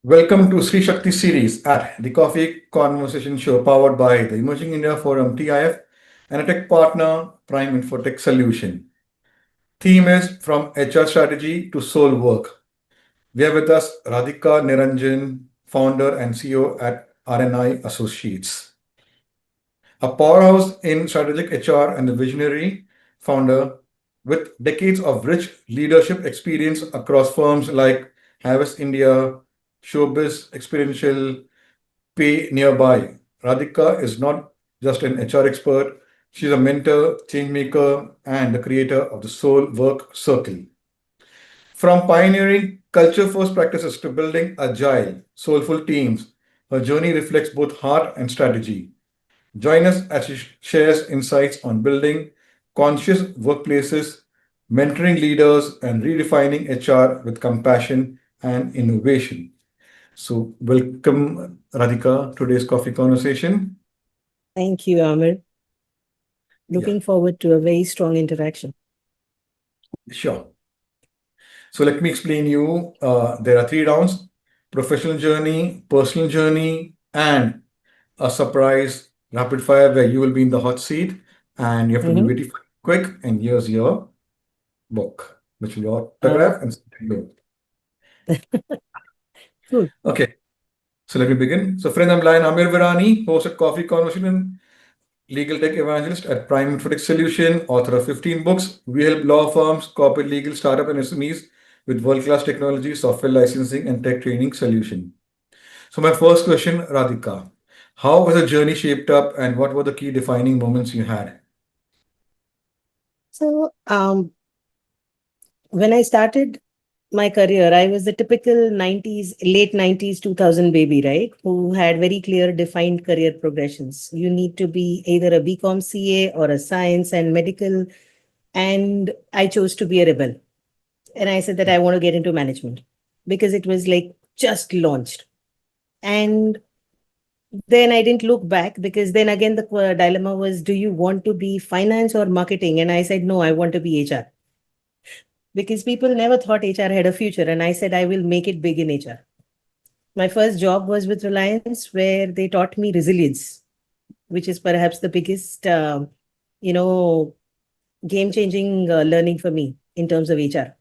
Welcome to Sri Shakti series at the Coffee Conversation Show powered by the Emerging India Forum TIF and a tech partner, Prime Infotech Solution. Theme is from HR strategy to soul work. We have with us Radhika Niranjan, founder and CEO at RNI Associates. A powerhouse in strategic HR and a visionary founder with decades of rich leadership experience across firms like Havas India, Shobiz, Experiential, Pay Nearby. Radhika is not just an HR expert, she's a mentor, change maker, and the creator of the Soulwork Circle. From pioneering culture first practices to building agile, soulful teams, her journey reflects both heart and strategy. Join us as she shares insights on building conscious workplaces, mentoring leaders, and redefining HR with compassion and innovation. So, welcome, Radhika, to today's coffee conversation. Thank you, Amir. Yeah, Looking forward to a very strong interaction. sure. So, let me explain you. There are three rounds: professional journey, personal journey, and a surprise rapid fire where you will be in the hot seat and you have to be Mhm. very quick. And here's your book, which is your Uh, autograph and go. Good. Okay, so let me begin. So, friend, I'm Lion Amir Virani, host at Coffee Conversation, legal tech evangelist at Prime Infotech Solution, author of 15 books. We help law firms, corporate legal, startup, and SMEs with world-class technology, software licensing, and tech training solution. So, my first question, Radhika, how was the journey shaped up, and what were the key defining moments you had? So, when I started my career, I was the typical 90s, late 90s, 2000 baby, right? Who had very clear defined career progressions. You need to be either a BCom CA or a science and medical. And I chose to be a rebel. And I said that I want to get into management because it was like just launched. And then I didn't look back because then again, the dilemma was, do you want to be finance or marketing? And I said, no, I want to be HR because people never thought HR had a future. And I said, I will make it big in HR. My first job was with Reliance, where they taught me resilience, which is perhaps the biggest, you know, game changing learning for me in terms of HR.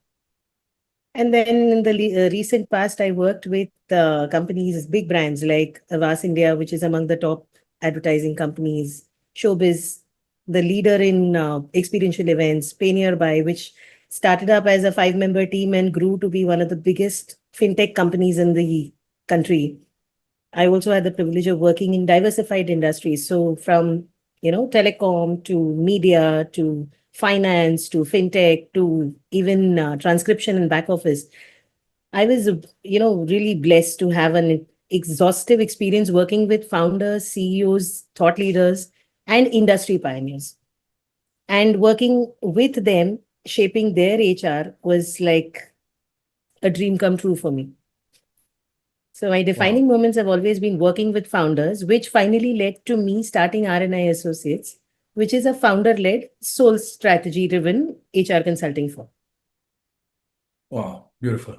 And then in the recent past, I worked with companies, big brands like Havas India, which is among the top advertising companies, Showbiz, the leader in experiential events, Pay Nearby, which started up as a 5-member team and grew to be one of the biggest fintech companies in the country. I also had the privilege of working in diversified industries. So from, telecom to media to finance to fintech to even transcription and back office. I was, really blessed to have an exhaustive experience working with founders, CEOs, thought leaders, and industry pioneers. And working with them, shaping their HR was like a dream come true for me. So my Wow. defining moments have always been working with founders, which finally led to me starting RNI Associates, which is a founder-led, soul strategy-driven HR consulting firm. Wow, beautiful.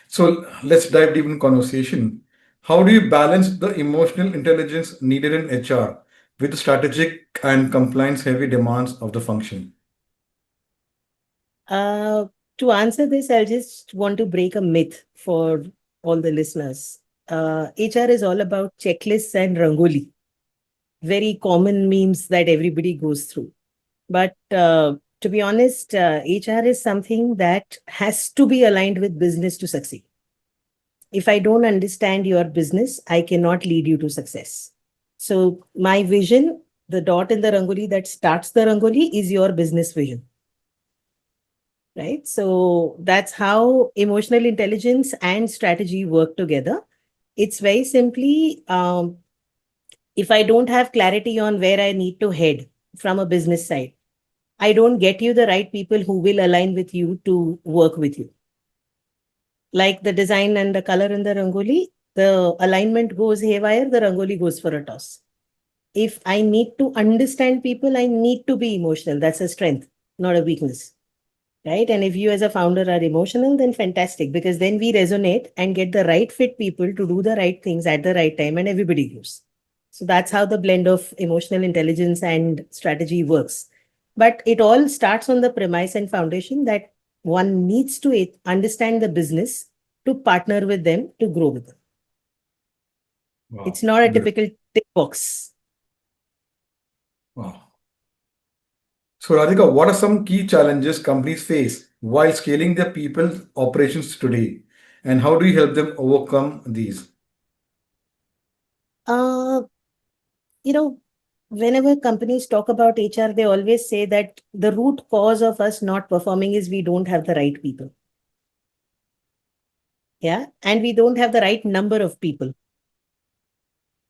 So let's dive deep in conversation. How do you balance the emotional intelligence needed in HR with the strategic and compliance heavy demands of the function? Uh, to answer this, I'll just want to break a myth for all the listeners. HR is all about checklists and rangoli, very common memes that everybody goes through. But to be honest, HR is something that has to be aligned with business to succeed. If I don't understand your business, I cannot lead you to success. So, my vision, the dot in the rangoli that starts the rangoli, is your business vision, right? So, that's how emotional intelligence and strategy work together. It's very simply, if I don't have clarity on where I need to head from a business side, I don't get you the right people who will align with you to work with you. Like the design and the color in the rangoli, the alignment goes haywire, the rangoli goes for a toss. If I need to understand people, I need to be emotional. That's a strength, not a weakness. right? And if you as a founder are emotional, then fantastic, because then we resonate and get the right fit people to do the right things at the right time and everybody grows. So that's how the blend of emotional intelligence and strategy works. But it all starts on the premise and foundation that one needs to understand the business to partner with them to grow with them. It's Wow. not a Beautiful. typical tick box. Wow. So, Radhika, what are some key challenges companies face while scaling their people operations today? And how do you help them overcome these? Uh, you know, whenever companies talk about HR, they always say that the root cause of us not performing is we don't have the right people. Yeah. And we don't have the right number of people.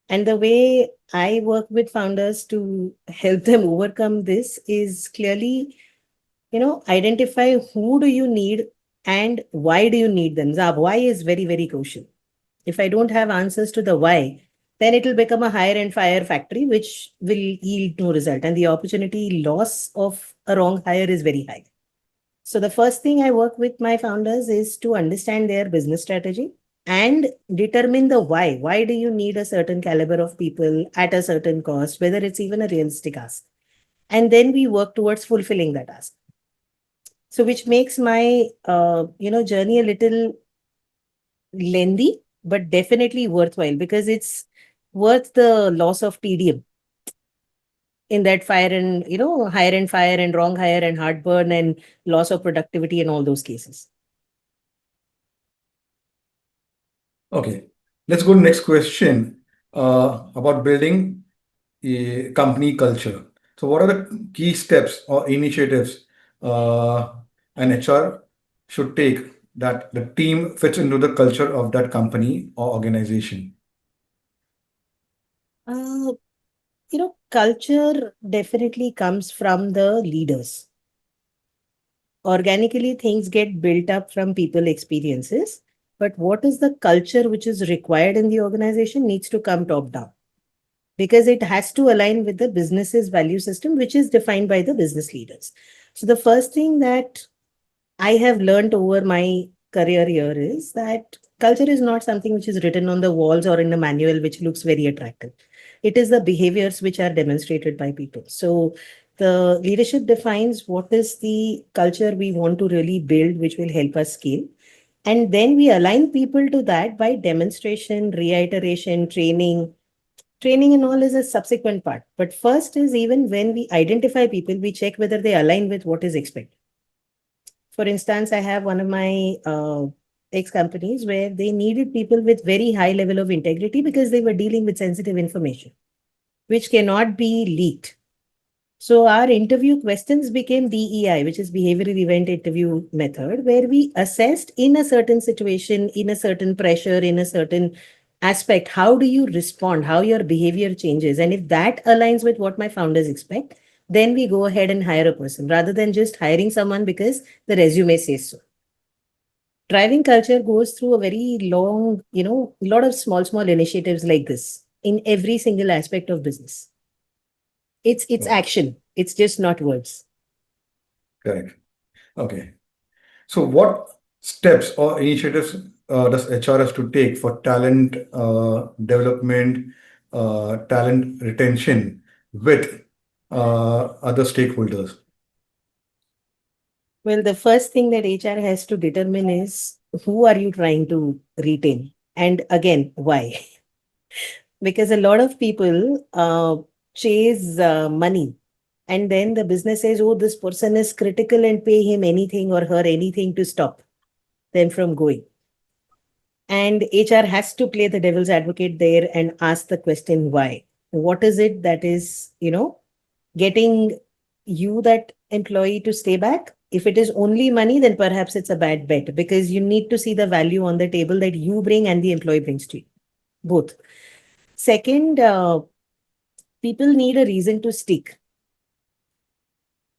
And the way I work with founders to help them overcome this is clearly, identify who do you need and why do you need them. The why is very, very crucial. If I don't have answers to the why, then it will become a hire and fire factory, which will yield no result. And the opportunity loss of a wrong hire is very high. So the first thing I work with my founders is to understand their business strategy and determine the why. Why do you need a certain caliber of people at a certain cost, whether it's even a realistic ask? And then we work towards fulfilling that ask. So which makes my journey a little lengthy, but definitely worthwhile, because it's worth the loss of tedium in that fire and, hire and fire and wrong hire and heartburn and loss of productivity and all those cases. Okay, let's go to next question about building a company culture. So, what are the key steps or initiatives uh, an HR should take that the team fits into the culture of that company or organization? Uh, Culture definitely comes from the leaders. Organically, things get built up from people experiences. But what is the culture which is required in the organization needs to come top down, because it has to align with the business's value system, which is defined by the business leaders. So the first thing that I have learned over my career here is that culture is not something which is written on the walls or in a manual which looks very attractive. It is the behaviors which are demonstrated by people. So the leadership defines what is the culture we want to really build, which will help us scale. And then we align people to that by demonstration, reiteration, training. Training and all is a subsequent part. But first is, even when we identify people, we check whether they align with what is expected. For instance, I have one of my ex companies where they needed people with very high level of integrity because they were dealing with sensitive information, which cannot be leaked. So our interview questions became DEI, which is behavioral event interview method, where we assessed in a certain situation, in a certain pressure, in a certain aspect, how do you respond, how your behavior changes. And if that aligns with what my founders expect, then we go ahead and hire a person rather than just hiring someone because the resume says so. Driving culture goes through a very long, lot of small initiatives like this in every single aspect of business. It's Wow, action. It's just not words. correct. Okay. So, what steps or initiatives does HR has to take for talent development, talent retention with other stakeholders? Well, the first thing that HR has to determine is who are you trying to retain? And again, why? Because a lot of people chase money. And then the business says, oh, this person is critical, and pay him anything or her anything to stop them from going. And HR has to play the devil's advocate there and ask the question, why? What is it that is, getting you, that employee, to stay back? If it is only money, then perhaps it's a bad bet, because you need to see the value on the table that you bring and the employee brings to you, both. Second, people need a reason to stick.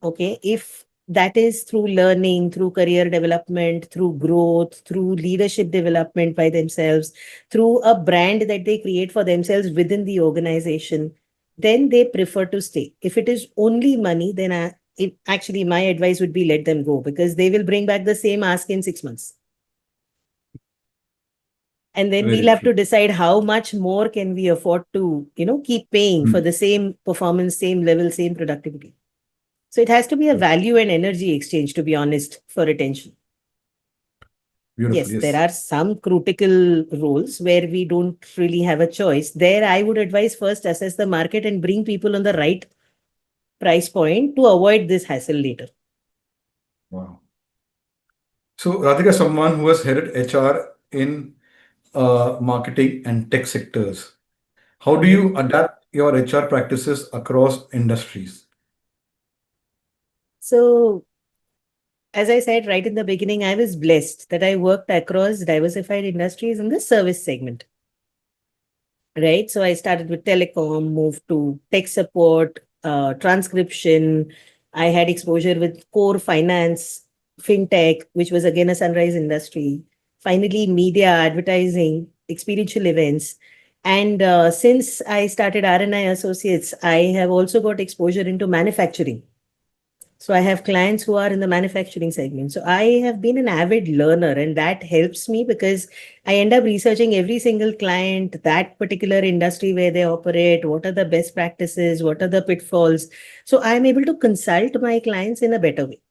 Okay. If that is through learning, through career development, through growth, through leadership development by themselves, through a brand that they create for themselves within the organization, then they prefer to stay. If it is only money, then actually my advice would be let them go, because they will bring back the same ask in 6 months. And then we'll Very have true. to decide how much more can we afford to, keep paying for the same performance, same level, same productivity. So it has to be a value and energy exchange, to be honest, for attention. Beautiful. Yes, there Yes. are some critical roles where we don't really have a choice. There, I would advise first assess the market and bring people on the right price point to avoid this hassle later. Wow. So, Radhika, someone who has headed HR in marketing and tech sectors, how do Mhm. you adapt your HR practices across industries? So, as I said right in the beginning, I was blessed that I worked across diversified industries in the service segment. Right. So I started with telecom, moved to tech support, transcription. I had exposure with core finance, fintech, which was again a sunrise industry. Finally, media, advertising, experiential events. And since I started RNI Associates, I have also got exposure into manufacturing. So I have clients who are in the manufacturing segment. So I have been an avid learner, and that helps me because I end up researching every single client, that particular industry where they operate, what are the best practices, what are the pitfalls. So I'm able to consult my clients in a better way.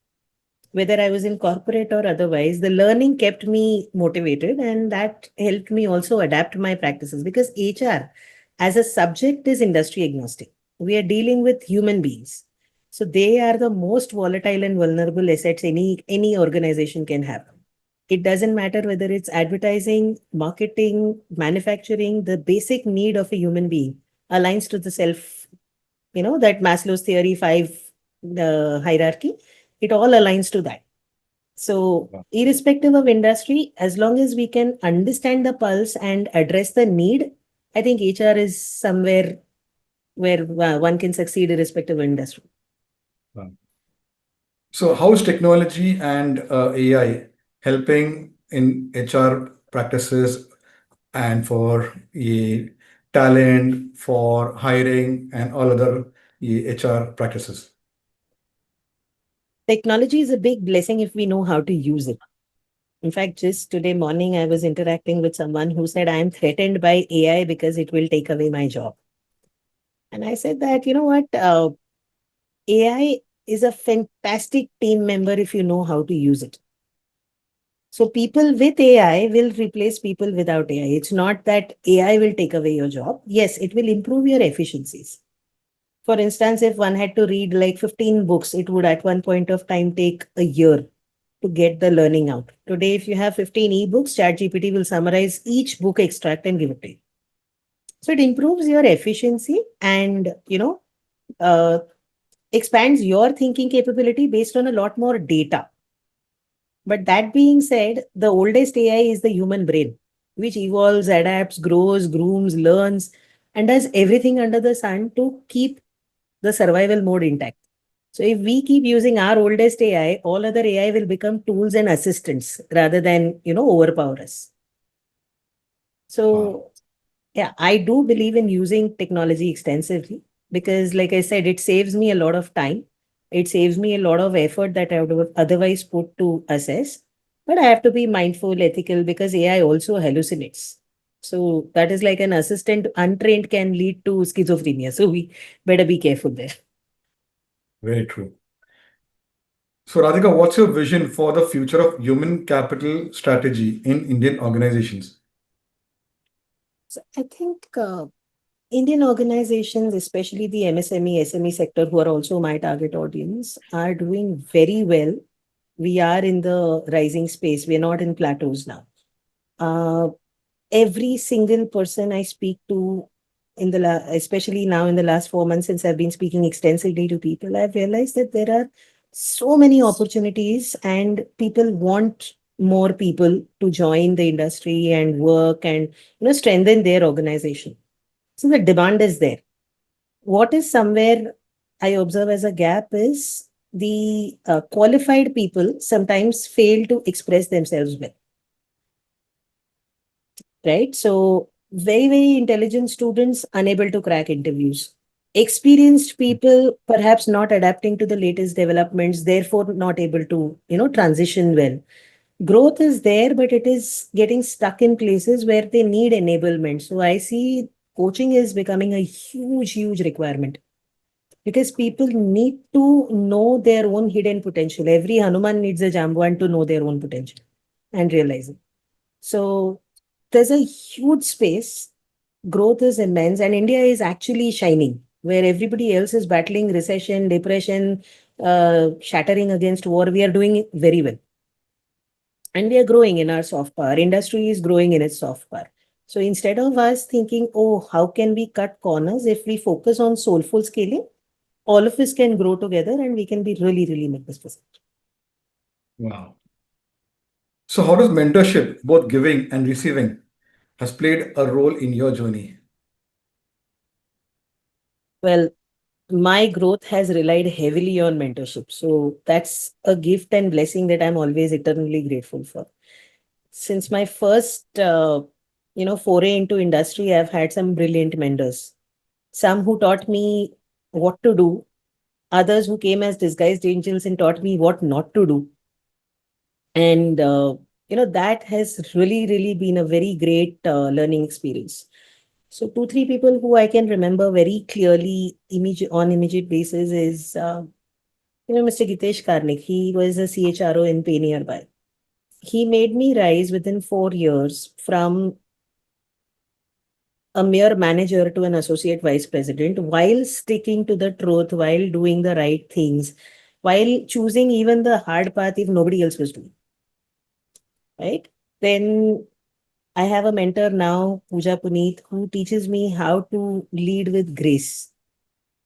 Whether I was in corporate or otherwise, the learning kept me motivated, and that helped me also adapt my practices, because HR as a subject is industry agnostic. We are dealing with human beings. So they are the most volatile and vulnerable assets any organization can have. It doesn't matter whether it's advertising, marketing, manufacturing, the basic need of a human being aligns to the self, that Maslow's theory 5 hierarchy, it all aligns to that. So, irrespective of industry, as long as we can understand the pulse and address the need, I think HR is somewhere where one can succeed irrespective of industry. Wow. So, how is technology and AI helping in HR practices and for talent, for hiring, and all other HR practices? Technology is a big blessing if we know how to use it. In fact, just today morning, I was interacting with someone who said, I am threatened by AI because it will take away my job. And I said that, you know what, AI is a fantastic team member if you know how to use it. So people with AI will replace people without AI. It's not that AI will take away your job. Yes, it will improve your efficiencies. For instance, if one had to read like 15 books, it would at one point of time take a year to get the learning out. Today, if you have 15 ebooks, ChatGPT will summarize each book extract and give it to you. So it improves your efficiency and, uh, expands your thinking capability based on a lot more data. But that being said, the oldest AI is the human brain, which evolves, adapts, grows, grooms, learns, and does everything under the sun to keep the survival mode intact. So if we keep using our oldest AI, all other AI will become tools and assistants rather than, overpower us. Wow. So yeah, I do believe in using technology extensively because, like I said, it saves me a lot of time. It saves me a lot of effort that I would have otherwise put to assess. But I have to be mindful, ethical, because AI also hallucinates. So that is like an assistant untrained can lead to schizophrenia. So we better be careful there. Very true. So, Radhika, what's your vision for the future of human capital strategy in Indian organizations? So I think Indian organizations, especially the MSME, SME sector, who are also my target audience, are doing very well. We are in the rising space. We're not in plateaus now. Uh, every single person I speak to in especially now in the last 4 months since I've been speaking extensively to people, I've realized that there are so many opportunities and people want more people to join the industry and work and strengthen their organization. So the demand is there. What is somewhere I observe as a gap is the qualified people sometimes fail to express themselves well, right? So very, very intelligent students unable to crack interviews. experienced people perhaps not adapting to the latest developments, therefore not able to, transition well. Growth is there, but it is getting stuck in places where they need enablement. So I see coaching is becoming a huge requirement because people need to know their own hidden potential. Every Hanuman needs a Jamban to know their own potential and realize it. So there's a huge space. Growth is immense, and India is actually shining where everybody else is battling recession, depression, shattering against war. We are doing it very well, and we are growing in our soft power. Industry is growing in its soft power. So instead of us thinking, oh, how can we cut corners? If we focus on soulful scaling, all of us can grow together and we can be really magnificent. Wow. So, how does mentorship, both giving and receiving, has played a role in your journey? Well, my growth has relied heavily on mentorship. So that's a gift and blessing that I'm always eternally grateful for. Since my first, foray into industry, I've had some brilliant mentors. Some who taught me what to do, others who came as disguised angels and taught me what not to do. And, that has really been a very great learning experience. So two, three people who I can remember very clearly on immediate basis is, Mr. Gitesh Karnik. He was a CHRO in Pay Nearby. He made me rise within 4 years from a mere manager to an associate vice president while sticking to the truth, while doing the right things, while choosing even the hard path if nobody else was doing, right? Then I have a mentor now, Pooja Puneet, who teaches me how to lead with grace,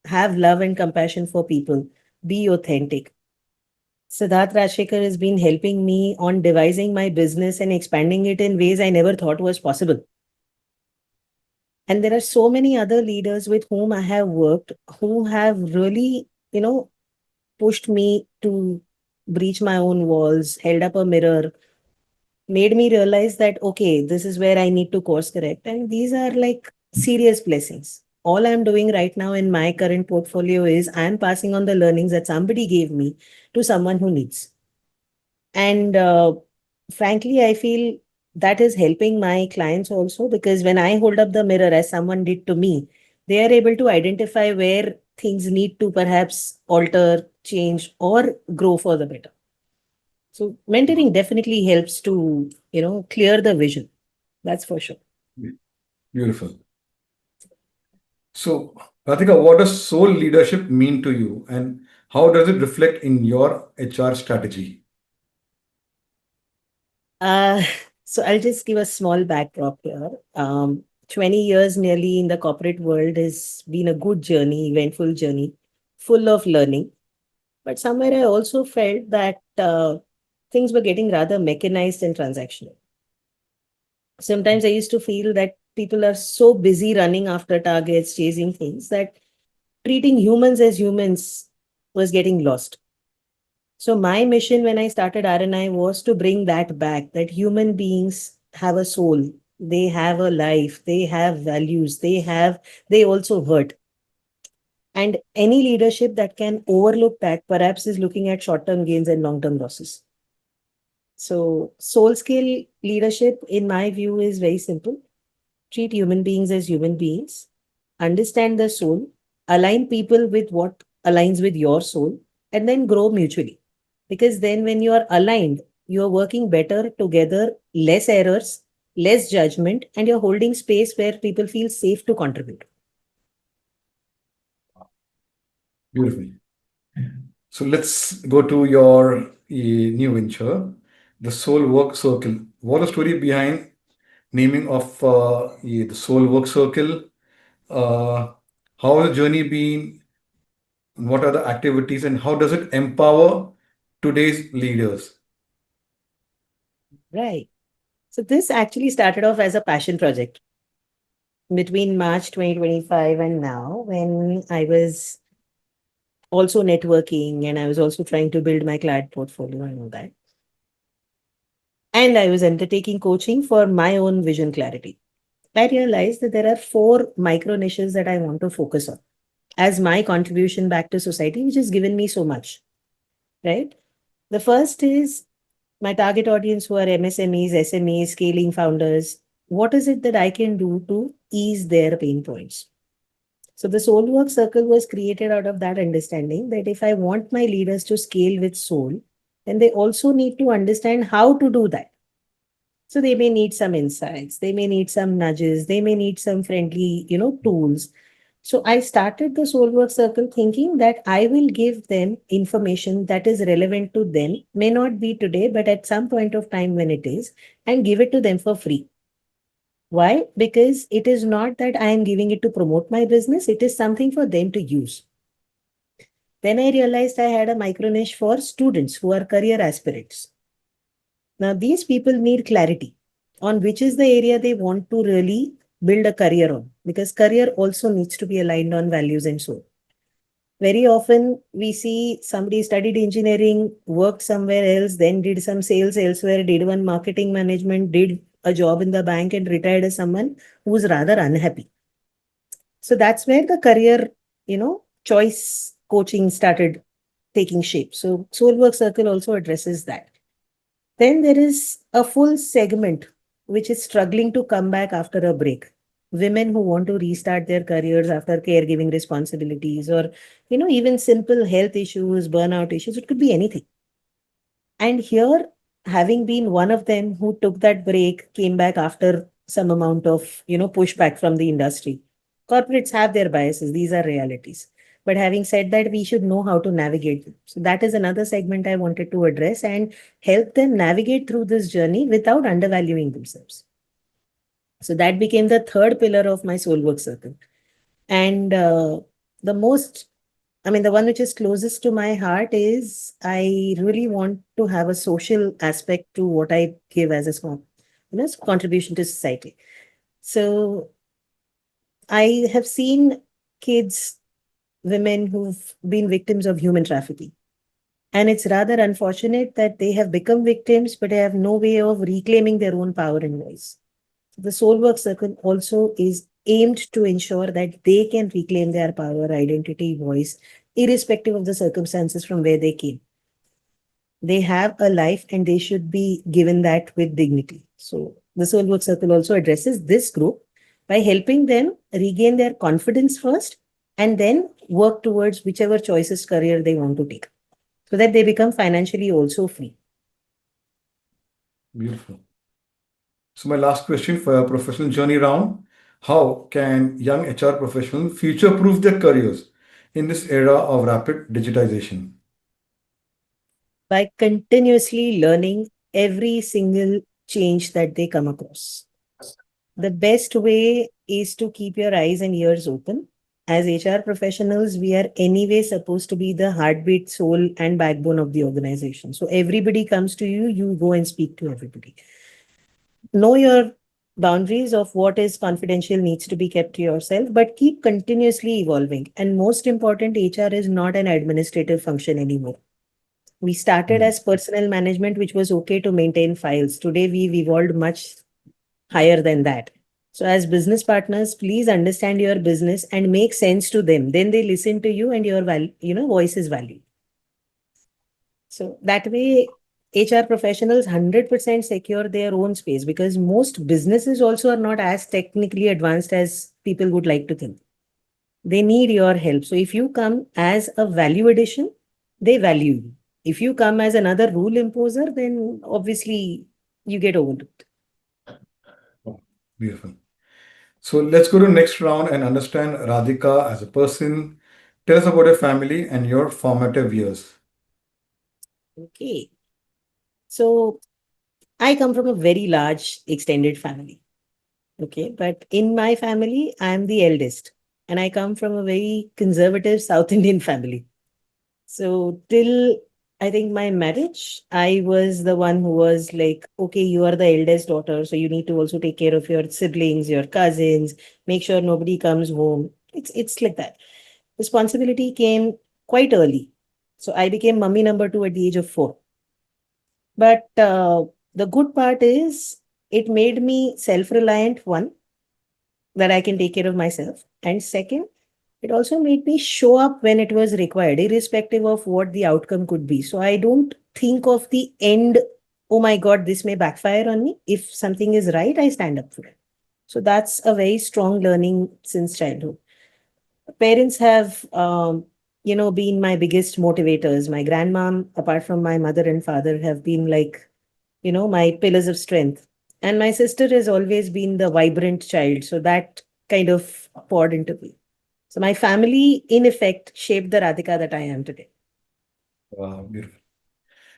have love and compassion for people, be authentic. Siddharth Rajshekar has been helping me on devising my business and expanding it in ways I never thought was possible. And there are so many other leaders with whom I have worked who have really, pushed me to breach my own walls, held up a mirror, made me realize that, okay, this is where I need to course correct. And these are like serious blessings. All I'm doing right now in my current portfolio is I'm passing on the learnings that somebody gave me to someone who needs. And frankly, I feel that is helping my clients also because when I hold up the mirror as someone did to me, they are able to identify where things need to perhaps alter, change, or grow for the better. So mentoring definitely helps to, clear the vision. That's for sure. Beautiful. So, Radhika, what does soul leadership mean to you, and how does it reflect in your HR strategy? Uh, so I'll just give a small backdrop here. 20 years nearly in the corporate world has been a good journey, eventful journey, full of learning. But somewhere I also felt that things were getting rather mechanized and transactional. Sometimes I used to feel that people are so busy running after targets, chasing things, that treating humans as humans was getting lost. So my mission when I started RNI was to bring that back, that human beings have a soul, they have a life, they have values, they also hurt. And any leadership that can overlook that perhaps is looking at short-term gains and long-term losses. So soul scale leadership, in my view, is very simple. Treat human beings as human beings, understand the soul, align people with what aligns with your soul, and then grow mutually. Because then, when you are aligned, you are working better together, less errors, less judgment, and you're holding space where people feel safe to contribute. Beautiful. So, let's go to your new venture, the Soulwork Circle. What is the story behind naming of the Soulwork Circle? Uh, how has the journey been? What are the activities, and how does it empower today's leaders? Right. So, this actually started off as a passion project between March 2025 and now, when I was also networking and I was also trying to build my client portfolio and all that. And I was undertaking coaching for my own vision clarity. I realized that there are four micro niches that I want to focus on. as my contribution back to society, which has given me so much, right? The first is my target audience who are MSMEs, SMEs, scaling founders. What is it that I can do to ease their pain points? So the Soulwork Circle was created out of that understanding that if I want my leaders to scale with soul, then they also need to understand how to do that. So they may need some insights, they may need some nudges, they may need some friendly, tools. So I started the Soulwork Circle thinking that I will give them information that is relevant to them, may not be today, but at some point of time when it is, and give it to them for free. Why? Because it is not that I am giving it to promote my business, it is something for them to use. Then I realized I had a micro niche for students who are career aspirants. Now, these people need clarity on which is the area they want to really build a career on, because career also needs to be aligned on values and so. Very often, we see somebody studied engineering, worked somewhere else, then did some sales elsewhere, did one marketing management, did a job in the bank, and retired as someone who's rather unhappy. So that's where the career, choice coaching started taking shape. So Soulwork Circle also addresses that. Then there is a full segment which is struggling to come back after a break. Women who want to restart their careers after caregiving responsibilities, or, even simple health issues, burnout issues, it could be anything. And here, having been one of them who took that break, came back after some amount of, pushback from the industry. Corporates have their biases, these are realities. But having said that, we should know how to navigate them. So that is another segment I wanted to address and help them navigate through this journey without undervaluing themselves. So that became the third pillar of my Soulwork Circle. And the most, the one which is closest to my heart is I really want to have a social aspect to what I give as a small, contribution to society. So I have seen kids, women who've been victims of human trafficking. And it's rather unfortunate that they have become victims, but they have no way of reclaiming their own power and voice. The Soulwork Circle also is aimed to ensure that they can reclaim their power, identity, voice, irrespective of the circumstances from where they came. They have a life and they should be given that with dignity. So the Soulwork Circle also addresses this group by helping them regain their confidence first and then work towards whichever choices career they want to take so that they become financially also free. Beautiful. So my last question for your professional journey round, how can young HR professionals future-proof their careers in this era of rapid digitization? By continuously learning every single change that they come across. The best way is to keep your eyes and ears open. As HR professionals, we are anyway supposed to be the heartbeat, soul, and backbone of the organization. So everybody comes to you, you go and speak to everybody. Know your boundaries of what is confidential needs to be kept to yourself, but keep continuously evolving. And most important, HR is not an administrative function anymore. We started as personnel management, which was okay to maintain files. Today, we've evolved much higher than that. So as business partners, please understand your business and make sense to them. Then they listen to you and your voice is valued. So that way, HR professionals 100% secure their own space because most businesses also are not as technically advanced as people would like to think. They need your help. So if you come as a value addition, they value you. If you come as another rule imposer, then obviously you get overlooked. Oh, beautiful. So let's go to next round and understand Radhika as a person. Tell us about your family and your formative years. Okay. So I come from a very large extended family. Okay. But in my family, I'm the eldest. And I come from a very conservative South Indian family. So till I think my marriage, I was the one who was like, okay, you are the eldest daughter, so you need to also take care of your siblings, your cousins, make sure nobody comes home. It's like that. Responsibility came quite early. So I became mummy number two at the age of 4. But the good part is it made me self-reliant, one, that I can take care of myself. And second, It also made me show up when it was required, irrespective of what the outcome could be. So I don't think of the end, oh my God, this may backfire on me. If something is right, I stand up for it. So that's a very strong learning since childhood. Parents have, been my biggest motivators. My grandmom, apart from my mother and father, have been like, my pillars of strength. And my sister has always been the vibrant child. So that kind of poured into me. So my family, in effect, shaped the Radhika that I am today. Wow, beautiful.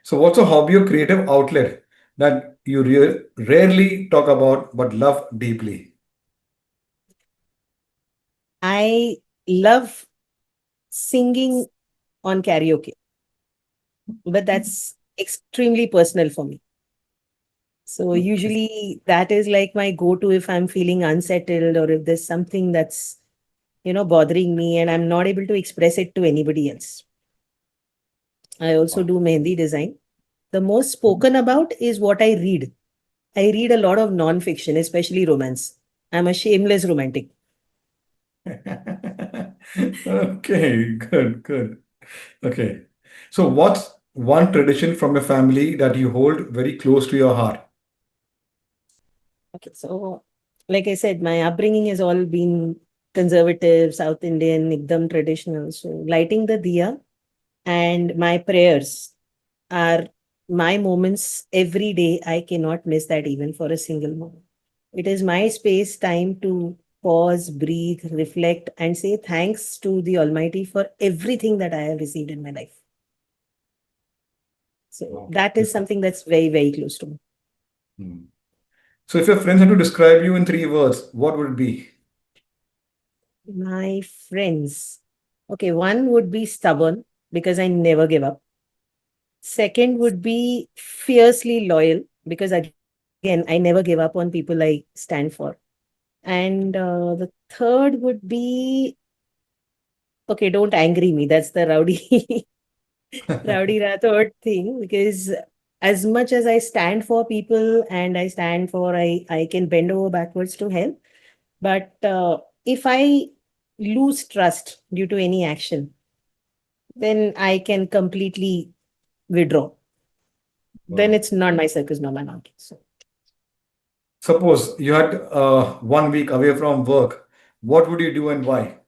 So, what's a hobby or creative outlet that you rarely talk about but love deeply? I love singing on karaoke, but that's extremely personal for me. So Okay. usually that is like my go-to if I'm feeling unsettled or if there's something that's, bothering me and I'm not able to express it to anybody else. I also Wow. do mehndi design. The most spoken about is what I read. I read a lot of non-fiction, especially romance. I'm a shameless romantic. Okay, good, good. Okay. So, what's one tradition from your family that you hold very close to your heart? Okay, so like I said, my upbringing has all been conservative, South Indian, ekdam traditional. So lighting the diya and my prayers are my moments every day. I cannot miss that even for a single moment. It is my space time to pause, breathe, reflect, and say thanks to the Almighty for everything that I have received in my life. So Wow, that is beautiful. something that's very, very close to me. Hmm. So, if your friends had to describe you in three words, what would it be? My friends. Okay, one would be stubborn because I never give up. Second would be fiercely loyal because again, I never give up on people I stand for. And the third would be okay, don't angry me. That's the rowdy, rowdy Rathod thing. Because as much as I stand for people and I stand for, I can bend over backwards to help. But if I lose trust due to any action, then I can completely withdraw. Then Wow. it's not my circus, no my monkey. So Suppose you had 1 week away from work, what would you do and why?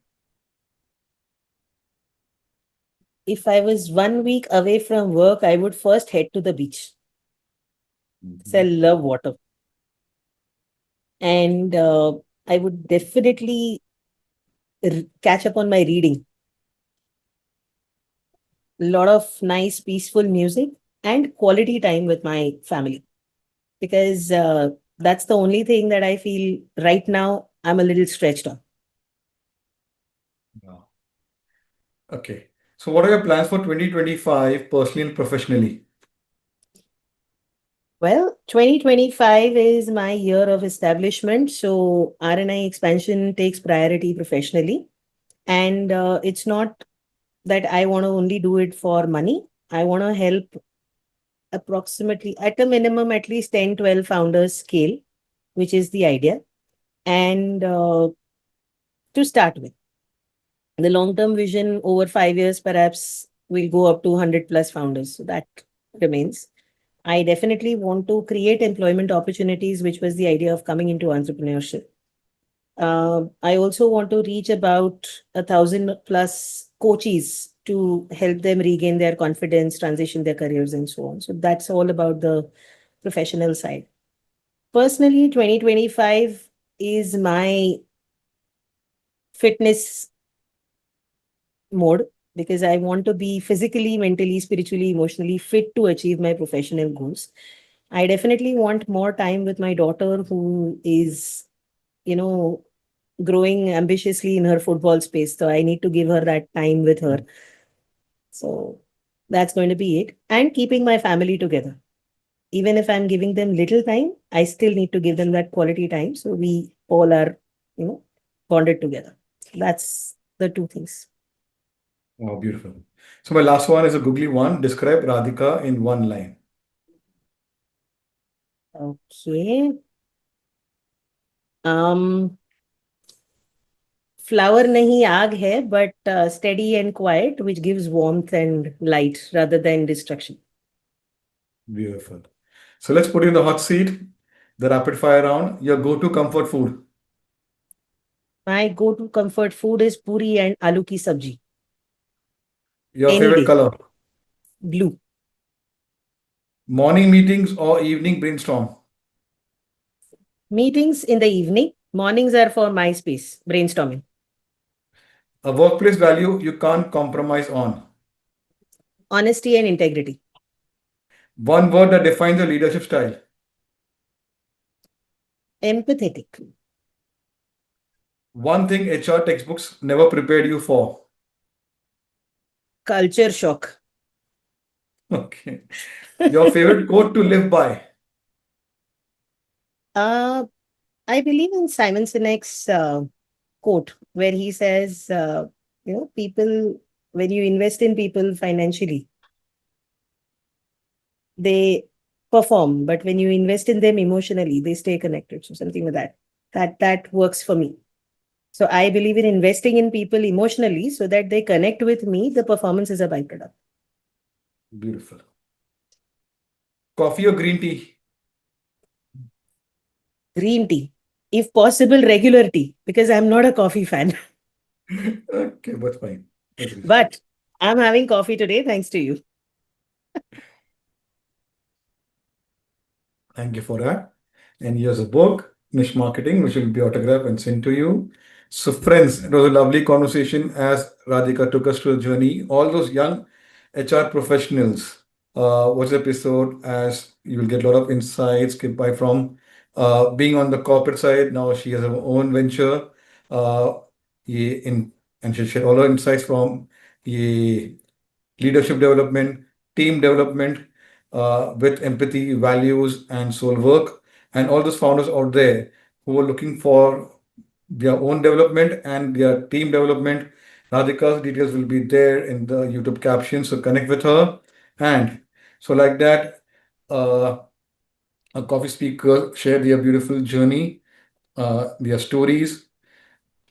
if I was 1 week away from work, I would first head to the beach. So I Mhm. love water. And I would definitely catch up on my reading. A lot of nice, peaceful music and quality time with my family. Because that's the only thing that I feel right now I'm a little stretched on. Wow. Okay. So, what are your plans for 2025 personally and professionally? Well, 2025 is my year of establishment. So RNI expansion takes priority professionally. And it's not that I want to only do it for money. I want to help approximately at a minimum at least 10, 12 founders scale, which is the idea. And to start with, the long term vision over 5 years, perhaps we'll go up to 100 plus founders. So that remains. I definitely want to create employment opportunities, which was the idea of coming into entrepreneurship. I also want to reach about 1,000 plus coaches to help them regain their confidence, transition their careers, and so on. So that's all about the professional side. Personally, 2025 is my fitness mode because I want to be physically, mentally, spiritually, emotionally fit to achieve my professional goals. I definitely want more time with my daughter who is, you know, growing ambitiously in her football space. So I need to give her that time with her. So that's going to be it. And keeping my family together. Even if I'm giving them little time, I still need to give them that quality time. So we all are, you know, bonded together. That's the two things. Oh, beautiful. So, my last one is a googly one. Describe Radhika in one line. Okay. Um, flower nahi aag hai, but steady and quiet, which gives warmth and light rather than destruction. Beautiful. So let's put you in the hot seat, the rapid fire round. Your go-to comfort food. My go-to comfort food is puri and aloo ki sabji. Your Any favorite day. color. Blue. Morning meetings or evening brainstorm. Meetings in the evening. Mornings are for my space. Brainstorming. A workplace value you can't compromise on. Honesty and integrity. One word that defines your leadership style. Empathetic. One thing HR textbooks never prepared you for. Culture shock. Okay. Your favorite quote to live by. I believe in Simon Sinek's quote where he says, people, when you invest in people financially, they perform, but when you invest in them emotionally, they stay connected. So something like that. That works for me. So I believe in investing in people emotionally so that they connect with me. The performance is a byproduct. Beautiful. Coffee or green tea? Green tea. If possible, regular tea, because I'm not a coffee fan. Okay, that's fine. That's respect. But I'm having coffee today, thanks to you. Thank you for that. And here's a book, Niche Marketing, which will be autographed and sent to you. So, friends, it was a lovely conversation as Radhika took us through a journey. All those young HR professionals, watch the episode as you will get a lot of insights by from being on the corporate side. Now she has her own venture. Uh, in and she'll share all her insights from leadership development, team development, with empathy, values, and soul work. And all those founders out there who are looking for their own development and their team development. Radhika's details will be there in the YouTube caption. So connect with her. And so, like that, uh, a coffee speaker share their beautiful journey, their stories.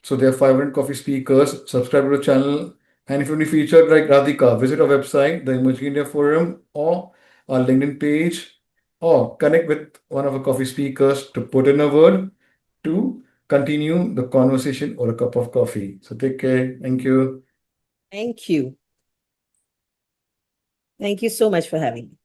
So there are 500 coffee speakers. Subscribe to the channel. And if you want to be featured like Radhika, visit our website, the Emerging India Forum, or our LinkedIn page, or connect with one of our coffee speakers to put in a word to continue the conversation or a cup of coffee. So take care. Thank you. Thank you. Thank you so much for having me.